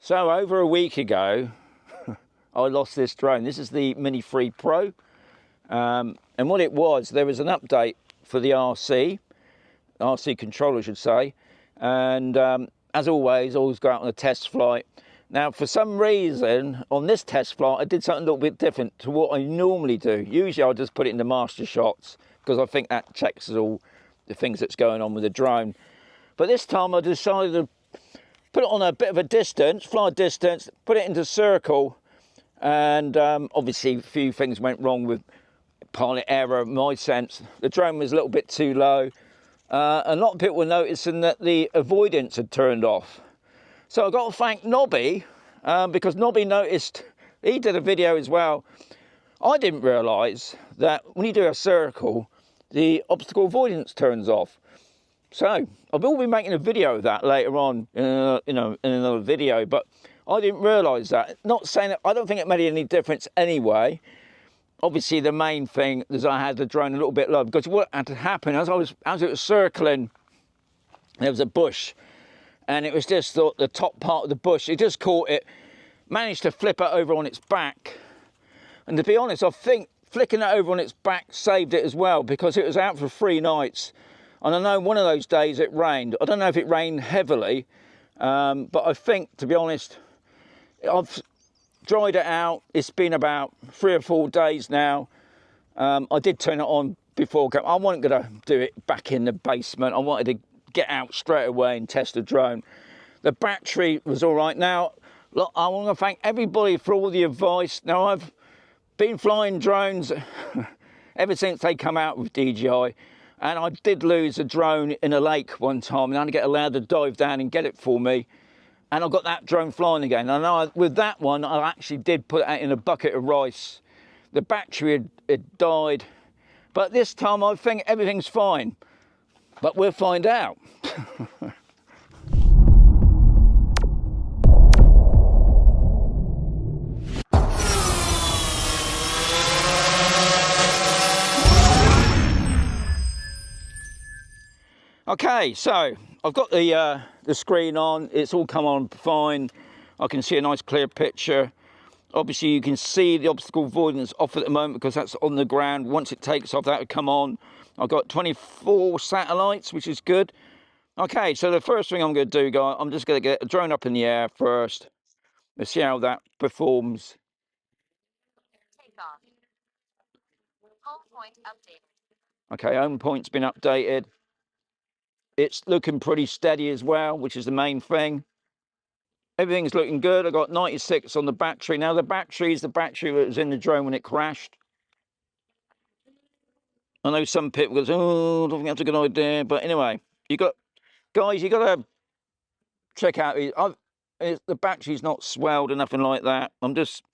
So over a week ago, I lost this drone. This is the Mini 3 Pro. And what it was, there was an update for the RC controller, I should say. And as always go out on a test flight. Now, for some reason, on this test flight, I did something a little bit different to what I normally do. Usually, I'll just put it in the master shots because I think that checks all the things that's going on with the drone. But this time, I decided to put it on a bit of a distance, fly distance, put it into circle. And obviously, a few things went wrong with pilot error, in my sense. The drone was a little bit too low. A lot of people were noticing that the avoidance had turned off. So I've got to thank Nobby, because Nobby noticed, he did a video as well. I didn't realise that when you do a circle, the obstacle avoidance turns off. So I will be making a video of that later on, in another video, but I didn't realise that. Not saying that, I don't think it made any difference anyway. Obviously, the main thing is I had the drone a little bit low, because what had to happen as it was circling, there was a bush. And it was just the top part of the bush. It just caught it, managed to flip it over on its back. And to be honest, I think flicking it over on its back saved it as well, because it was out for 3 nights. And I know one of those days it rained. I don't know if it rained heavily, but I think, to be honest, I've dried it out. It's been about 3 or 4 days now. I did turn it on before. I wasn't going to do it back in the basement. I wanted to get out straight away and test the drone. The battery was all right. Now, look, I want to thank everybody for all the advice. Now, I've been flying drones ever since they come out with DJI, and I did lose a drone in a lake one time, and I had to get allowed to dive down and get it for me, and I got that drone flying again. And with that one, I actually did put it in a bucket of rice. The battery had died, but this time I think everything's fine. But we'll find out. Okay, so I've got the screen on. It's all come on fine. I can see a nice clear picture. Obviously, you can see the obstacle avoidance off at the moment because that's on the ground. Once it takes off, that will come on. I've got 24 satellites, which is good. Okay, so the first thing I'm going to do, guys, I'm just going to get a drone up in the air first. Let's see how that performs. Take off. Home point updated. Okay, home point's been updated. It's looking pretty steady as well, which is the main thing. Everything's looking good. I got 96 on the battery. Now, the battery is the battery that was in the drone when it crashed. I know some people go, oh, I don't think that's a good idea. But anyway, guys, you got to check out. The battery's not swelled or nothing like that. I'm just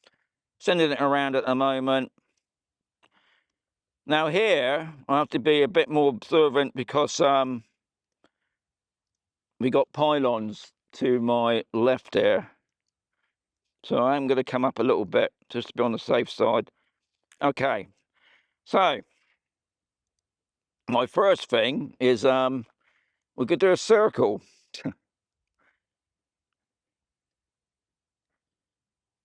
sending it around at the moment. Now here, I have to be a bit more observant because we got pylons to my left here. So I'm going to come up a little bit just to be on the safe side. Okay, so my first thing is we could do a circle.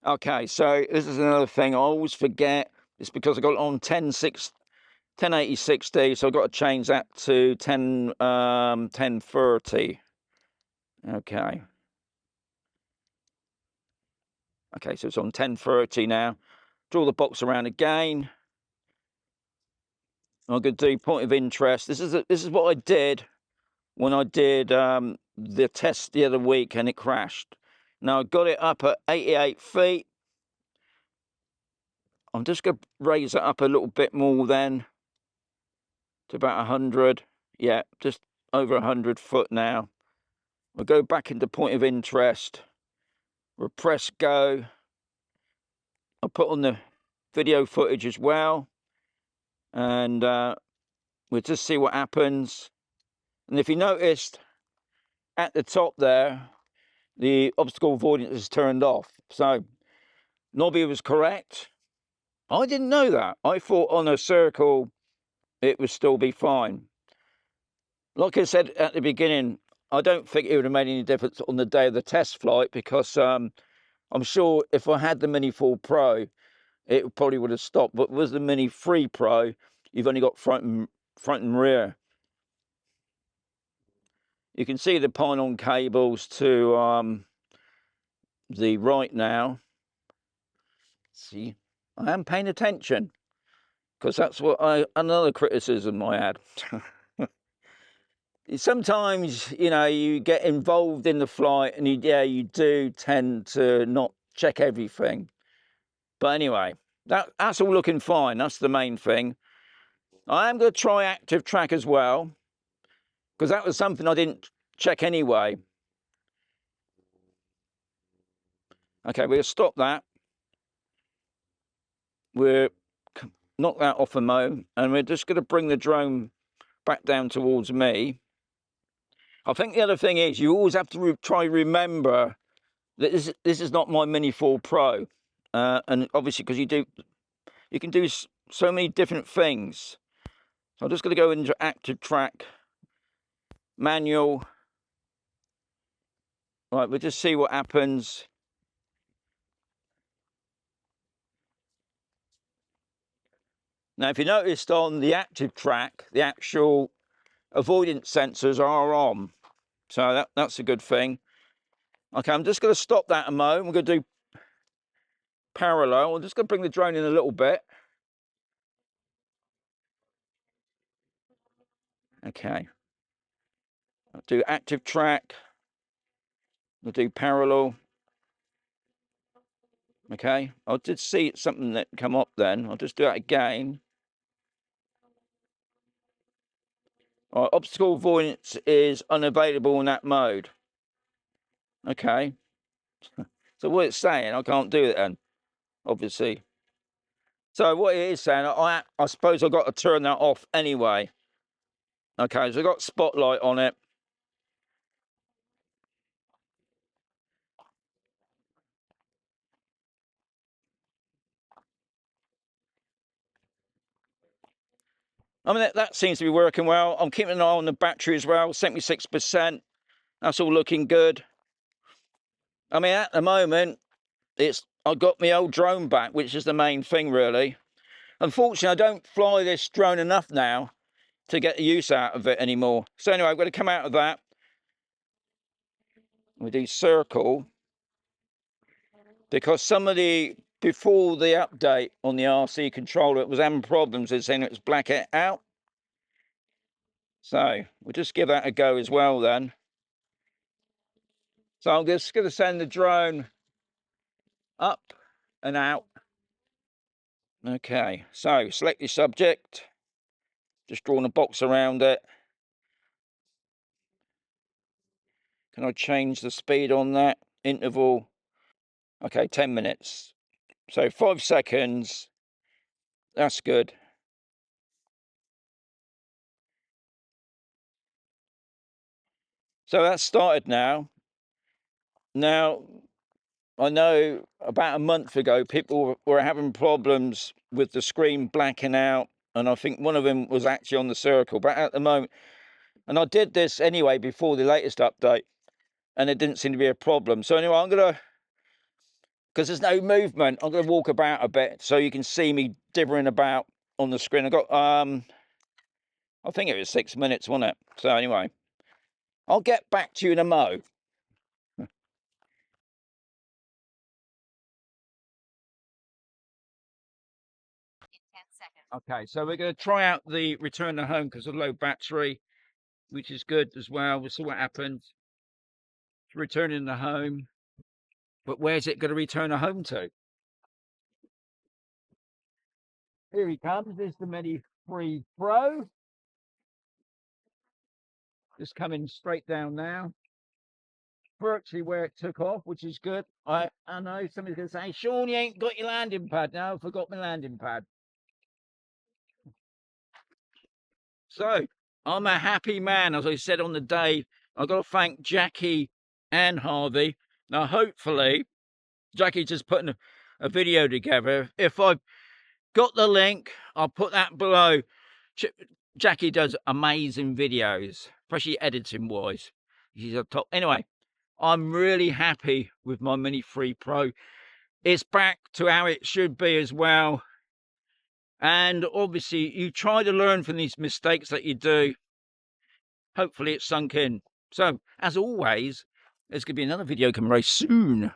Okay, so this is another thing I always forget. It's because I got it on 1080/60, so I've got to change that to 1030. Okay. Okay, so it's on 1030 now. Draw the box around again. I'm going to do point of interest. This is what I did when I did the test the other week and it crashed. Now I got it up at 88 feet. I'm just going to raise it up a little bit more then to about 100. Yeah, just over 100 foot now. We'll go back into point of interest. We'll press go. I'll put on the video footage as well. And we'll just see what happens. And if you noticed at the top there, the obstacle avoidance is turned off. So Nobby was correct. I didn't know that. I thought on a circle it would still be fine. Like I said at the beginning, I don't think it would have made any difference on the day of the test flight, because I'm sure if I had the Mini 4 Pro, it probably would have stopped. But with the Mini 3 Pro, you've only got front and rear. You can see the pylon cables to the right now. See, I am paying attention, because that's what another criticism I had. Sometimes, you know, you get involved in the flight and you do tend to not check everything. But anyway, that's all looking fine. That's the main thing. I am going to try active track as well, because that was something I didn't check anyway. Okay, we'll stop that. We'll knock that off a mo, and we're just going to bring the drone back down towards me. I think the other thing is, you always have to try remember that this is not my Mini 4 Pro, and obviously because you can do so many different things. So I'm just going to go into active track, manual. Right, we'll just see what happens. Now, if you noticed on the active track, the actual avoidance sensors are on, so that's a good thing. Okay, I'm just going to stop that a moment. We're going to do parallel. I'm just going to bring the drone in a little bit. Okay, I'll do active track. We'll do parallel. Okay, I did see something that come up then. I'll just do that again. All right, obstacle avoidance is unavailable in that mode. Okay. So what it's saying, I can't do it then, obviously. So what it is saying, I suppose I've got to turn that off anyway. Okay, so I've got spotlight on it. I mean, that seems to be working well. I'm keeping an eye on the battery as well, 76%. That's all looking good. I mean, at the moment, I got my old drone back, which is the main thing, really. Unfortunately, I don't fly this drone enough now to get the use out of it anymore. So anyway, I'm going to come out of that. We do circle, because before the update on the RC controller, it was having problems. It's saying it was black it out. So we'll just give that a go as well then. So I'm just going to send the drone up and out. Okay, so select your subject. Just drawing a box around it. Can I change the speed on that? Interval. Okay, 10 minutes. So 5 seconds. That's good. So that's started now. Now, I know about a month ago, people were having problems with the screen blacking out. And I think one of them was actually on the circle. But at the moment, and I did this anyway before the latest update, and it didn't seem to be a problem. So anyway, I'm going to, because there's no movement, I'm going to walk about a bit so you can see me dithering about on the screen. I got, I think it was 6 minutes, wasn't it? So anyway, I'll get back to you in a mo. Okay, so we're going to try out the return to home because of low battery, which is good as well. We'll see what happens. It's returning to home, but where's it going to return to home to? Here he comes. There's the Mini 3 Pro. Just coming straight down now. Virtually where it took off, which is good. I know somebody's going to say, Sean, you ain't got your landing pad. No, I forgot my landing pad. So I'm a happy man, as I said on the day. I've got to thank Jackie and Harvey. Now, hopefully, Jackie's just putting a video together. If I've got the link, I'll put that below. Jackie does amazing videos, especially editing wise. He's a top. Anyway, I'm really happy with my Mini 3 Pro. It's back to how it should be as well. And obviously, you try to learn from these mistakes that you do. Hopefully, it's sunk in. So, as always, there's going to be another video coming very soon.